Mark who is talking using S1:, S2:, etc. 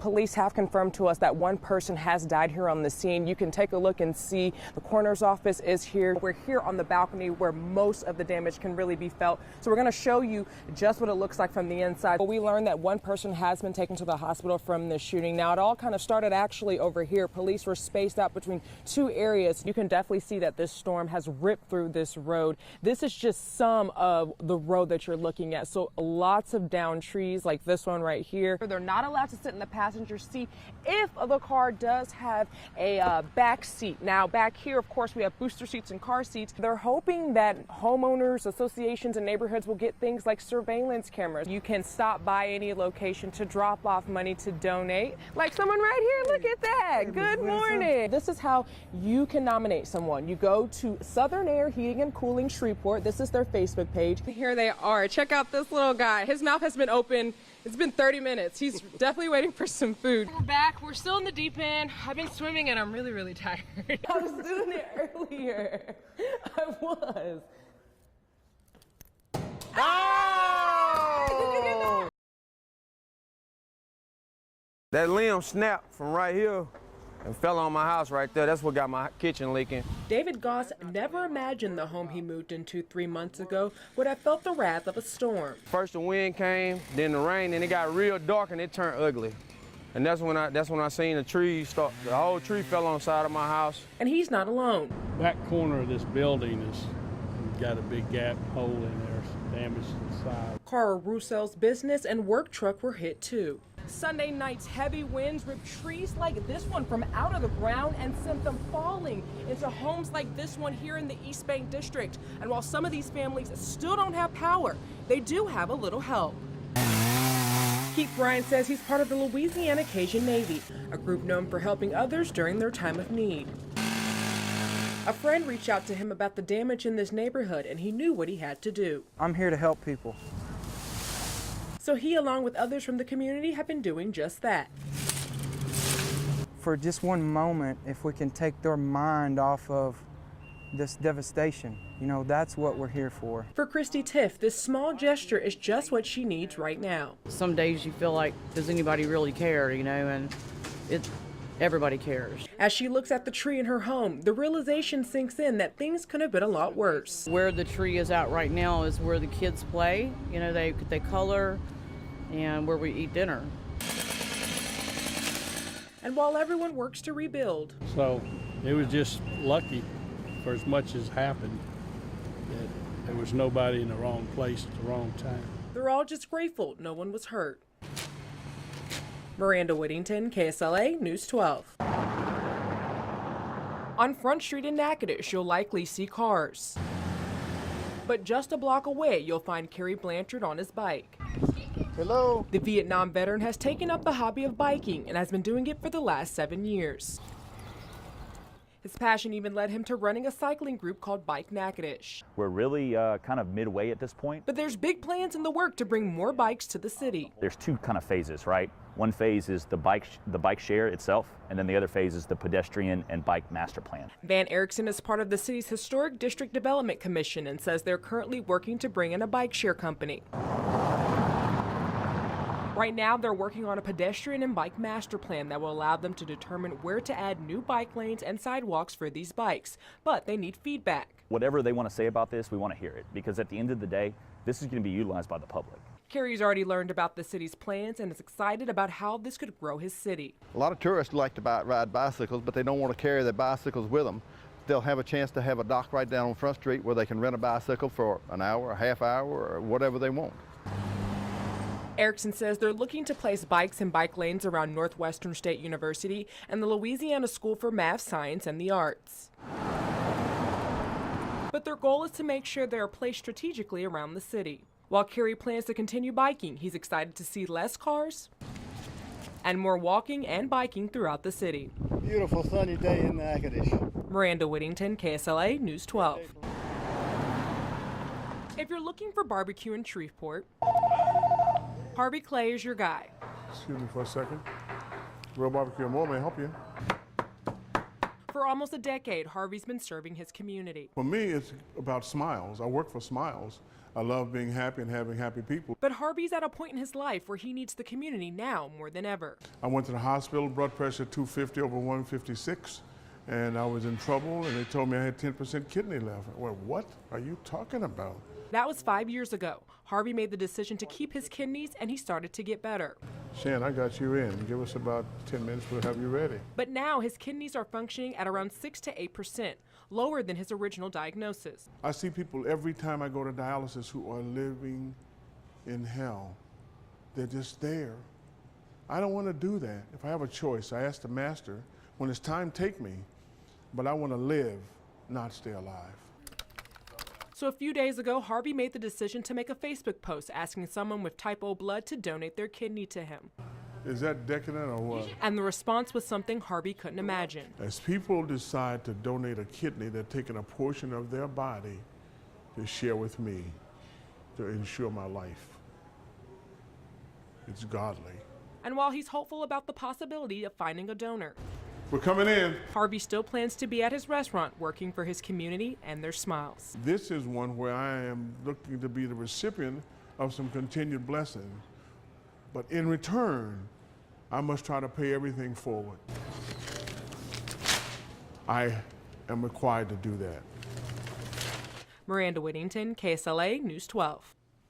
S1: police have confirmed to us that one person has died here on the scene. You can take a look and see the coroner's office is here. We're here on the balcony where most of the damage can really be felt. So we're going to show you just what it looks like from the inside. We learned that one person has been taken to the hospital from this shooting. Now, it all kind of started actually over here. Police were spaced out between two areas. You can definitely see that this storm has ripped through this road. This is just some of the road that you're looking at. So lots of downed trees like this one right here. They're not allowed to sit in the passenger seat if the car does have a back seat. Now, back here, of course, we have booster seats and car seats. They're hoping that homeowners, associations, and neighborhoods will get things like surveillance cameras. You can stop by any location to drop off money to donate. Like someone right here, look at that. Good morning. This is how you can nominate someone. You go to Southern Air Heating and Cooling Shreveport. This is their Facebook page. Here they are. Check out this little guy. His mouth has been open. It's been 30 minutes. He's definitely waiting for some food. We're back. We're still in the deep end. I've been swimming and I'm really, really tired. I was doing it earlier. I was.
S2: Oh! That limb snapped from right here and fell on my house right there. That's what got my kitchen leaking.
S1: David Goss never imagined the home he moved into 3 months ago would have felt the wrath of a storm.
S2: First the wind came, then the rain, and it got real dark and it turned ugly. And that's when I seen the trees start. The whole tree fell on the side of my house.
S1: And he's not alone.
S3: Back corner of this building has got a big gap hole in there, damage to the side.
S1: Carl Russell's business and work truck were hit too. Sunday night's heavy winds ripped trees like this one from out of the ground and sent them falling into homes like this one here in the East Bank district. And while some of these families still don't have power, they do have a little help. Keith Bryan says he's part of the Louisiana Cajun Navy, a group known for helping others during their time of need. A friend reached out to him about the damage in this neighborhood, and he knew what he had to do.
S4: I'm here to help people.
S1: So he, along with others from the community, have been doing just that.
S4: For just one moment, if we can take their mind off of this devastation, you know, that's what we're here for.
S1: For Christy Tiff, this small gesture is just what she needs right now.
S5: Some days you feel like, does anybody really care, you know, and everybody cares.
S1: As she looks at the tree in her home, the realization sinks in that things could have been a lot worse.
S5: Where the tree is out right now is where the kids play, you know, they color, and where we eat dinner.
S1: And while everyone works to rebuild.
S3: So it was just lucky for as much as happened that there was nobody in the wrong place at the wrong time.
S1: They're all just grateful no one was hurt. Maranda Whittington, KSLA News 12. On Front Street in Natchitoches, you'll likely see cars. But just a block away, you'll find Kerry Blanchard on his bike.
S4: Hello.
S1: The Vietnam veteran has taken up the hobby of biking and has been doing it for the last 7 years. His passion even led him to running a cycling group called Bike Natchitoches.
S6: We're really kind of midway at this point.
S1: But there's big plans in the work to bring more bikes to the city.
S6: There's two kind of phases, right? One phase is the bike share itself, and then the other phase is the pedestrian and bike master plan.
S1: Van Erickson is part of the city's Historic District Development Commission and says they're currently working to bring in a bike share company. Right now, they're working on a pedestrian and bike master plan that will allow them to determine where to add new bike lanes and sidewalks for these bikes. But they need feedback.
S6: Whatever they want to say about this, we want to hear it, because at the end of the day, this is going to be utilized by the public.
S1: Kerry's already learned about the city's plans and is excited about how this could grow his city.
S7: A lot of tourists like to ride bicycles, but they don't want to carry their bicycles with them. They'll have a chance to have a dock right down on Front Street where they can rent a bicycle for an hour, a half hour, or whatever they want.
S1: Erickson says they're looking to place bikes and bike lanes around Northwestern State University and the Louisiana School for Math, Science, and the Arts. But their goal is to make sure they are placed strategically around the city. While Kerry plans to continue biking, he's excited to see less cars and more walking and biking throughout the city.
S8: Beautiful sunny day in Natchitoches.
S1: Miranda Whittington, KSLA News 12. If you're looking for barbecue in Shreveport, Harvey Clay is your guy.
S9: Excuse me for a second. Real Barbecue and More may help you.
S1: For almost a decade, Harvey's been serving his community.
S9: For me, it's about Smiles. I work for Smiles. I love being happy and having happy people.
S1: But Harvey's at a point in his life where he needs the community now more than ever.
S9: I went to the hospital, blood pressure 250 over 156, and I was in trouble, and they told me I had 10% kidney left. Well, what are you talking about?
S1: That was 5 years ago. Harvey made the decision to keep his kidneys, and he started to get better.
S9: Shan, I got you in. Give us about 10 minutes, we'll have you ready.
S1: But now his kidneys are functioning at around 6 to 8%, lower than his original diagnosis.
S9: I see people every time I go to dialysis who are living in hell. They're just there. I don't want to do that. If I have a choice, I ask the master, when it's time, take me, but I want to live, not stay alive.
S1: So a few days ago, Harvey made the decision to make a Facebook post asking someone with type O blood to donate their kidney to him.
S9: Is that decadent or what?
S1: And the response was something Harvey couldn't imagine.
S9: As people decide to donate a kidney, they're taking a portion of their body to share with me to ensure my life. It's godly.
S1: And while he's hopeful about the possibility of finding a donor,
S9: We're coming in.
S1: Harvey still plans to be at his restaurant working for his community and their smiles.
S9: This is one where I am looking to be the recipient of some continued blessing. But in return, I must try to pay everything forward. I am required to do that.
S1: Maranda Whittington, KSLA News 12.